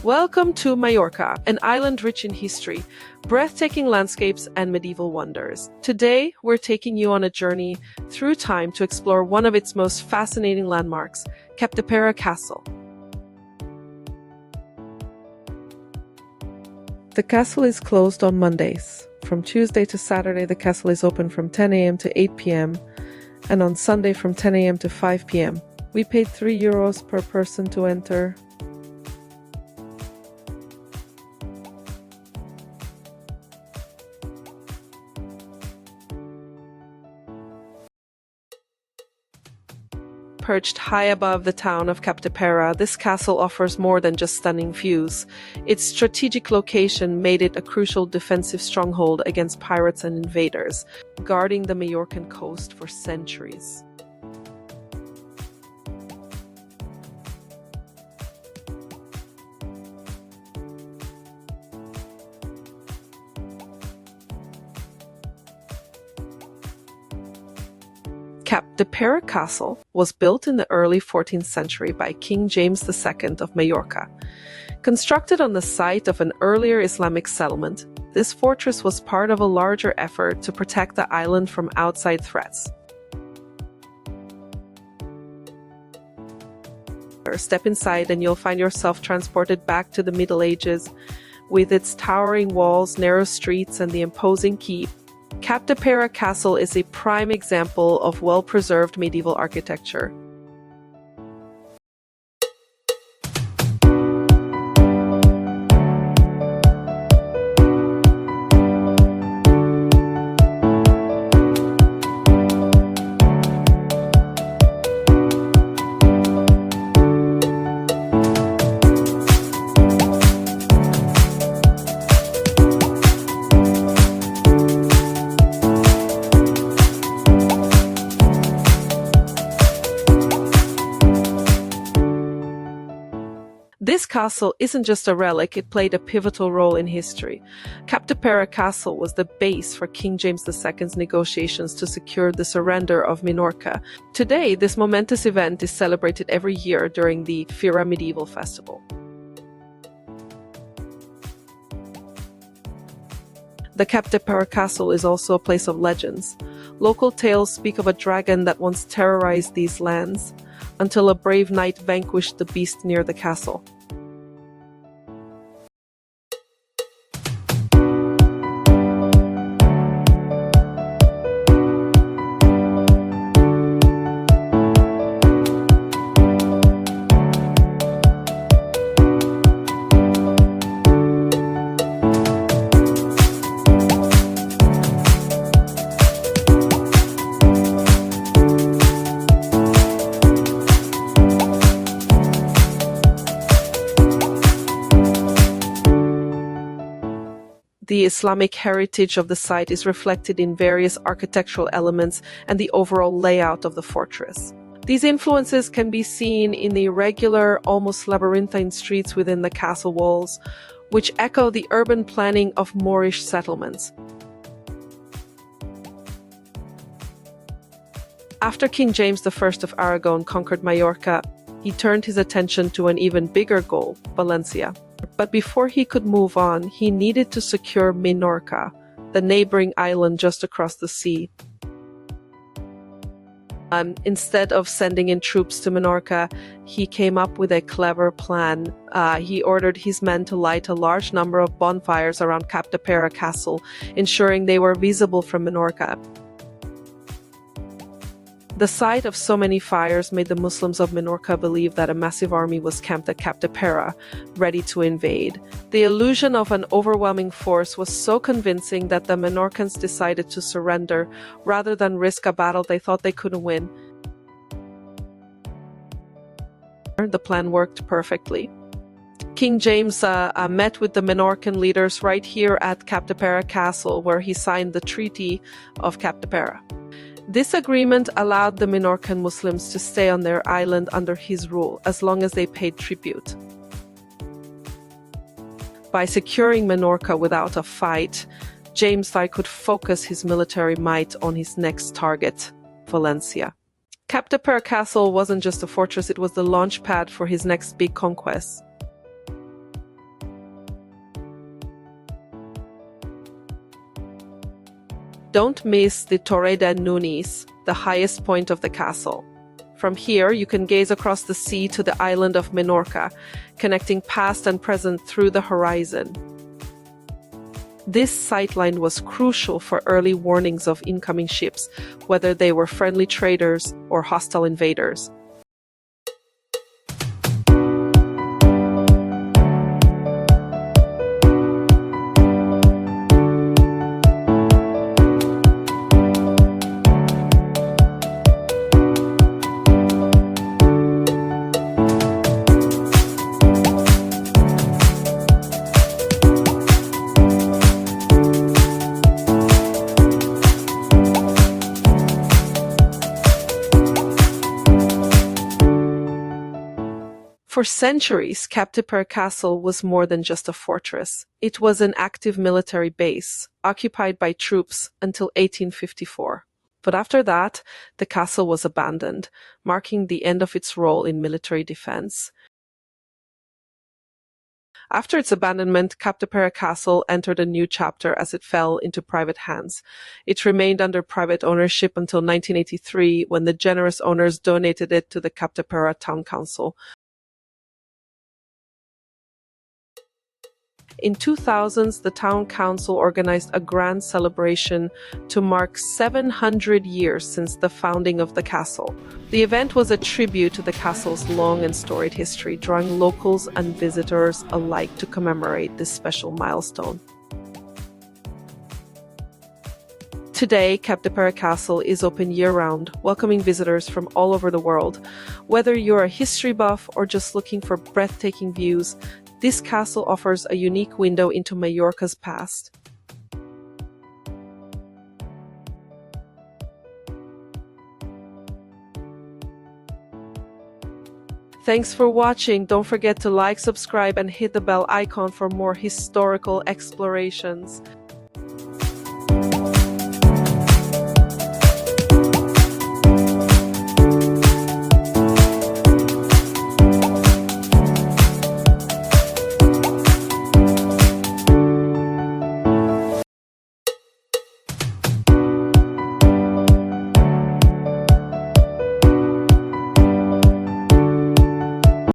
Welcome to Mallorca, an island rich in history, breathtaking landscapes, and medieval wonders. Today, we're taking you on a journey through time to explore one of its most fascinating landmarks, Capdepera Castle. The castle is closed on Mondays. From Tuesday to Saturday, the castle is open from 10 a.m. to 8 p.m. and on Sunday from 10 a.m. to 5 p.m. We paid €3 per person to enter. Perched high above the town of Capdepera, this castle offers more than just stunning views. Its strategic location made it a crucial defensive stronghold against pirates and invaders, guarding the Mallorcan coast for centuries. Capdepera Castle was built in the early 14th century by King James II of Mallorca. Constructed on the site of an earlier Islamic settlement, this fortress was part of a larger effort to protect the island from outside threats. Step inside and you'll find yourself transported back to the Middle Ages, with its towering walls, narrow streets, and the imposing keep. Capdepera Castle is a prime example of well-preserved medieval architecture. This castle isn't just a relic, it played a pivotal role in history. Capdepera Castle was the base for King James II's negotiations to secure the surrender of Mallorca. Today, this momentous event is celebrated every year during the Fira Medieval Festival. The Capdepera Castle is also a place of legends. Local tales speak of a dragon that once terrorized these lands, until a brave knight vanquished the beast near the castle. The Islamic heritage of the site is reflected in various architectural elements and the overall layout of the fortress. These influences can be seen in the irregular, almost labyrinthine streets within the castle walls, which echo the urban planning of Moorish settlements. After King James I of Aragon conquered Mallorca, he turned his attention to an even bigger goal, Valencia. But before he could move on, he needed to secure Mallorca, the neighboring island just across the sea. Instead of sending in troops to Mallorca, he came up with a clever plan. He ordered his men to light a large number of bonfires around Capdepera Castle, ensuring they were visible from Mallorca. The sight of so many fires made the Muslims of Mallorca believe that a massive army was camped at Capdepera, ready to invade. The illusion of an overwhelming force was so convincing that the Mallorcans decided to surrender rather than risk a battle they thought they couldn't win. The plan worked perfectly. King James met with the Mallorcan leaders right here at Capdepera Castle, where he signed the Treaty of Capdepera. This agreement allowed the Mallorcan Muslims to stay on their island under his rule, as long as they paid tribute. By securing Mallorca without a fight, James I could focus his military might on his next target, Valencia. Capdepera Castle wasn't just a fortress, it was the launch pad for his next big conquest. Don't miss the Torre de Nunes, the highest point of the castle. From here, you can gaze across the sea to the island of Mallorca, connecting past and present through the horizon. This sightline was crucial for early warnings of incoming ships, whether they were friendly traders or hostile invaders. For centuries, Capdepera Castle was more than just a fortress. It was an active military base, occupied by troops until 1854. But after that, the castle was abandoned, marking the end of its role in military defense. After its abandonment, Capdepera Castle entered a new chapter as it fell into private hands. It remained under private ownership until 1983, when the generous owners donated it to the Capdepera Town Council. In 2000s, the town council organized a grand celebration to mark 700 years since the founding of the castle. The event was a tribute to the castle's long and storied history, drawing locals and visitors alike to commemorate this special milestone. Today, Capdepera Castle is open year-round, welcoming visitors from all over the world. Whether you're a history buff or just looking for breathtaking views, this castle offers a unique window into Mallorca's past. Thanks for watching. Don't forget to like, subscribe, and hit the bell icon for more historical explorations.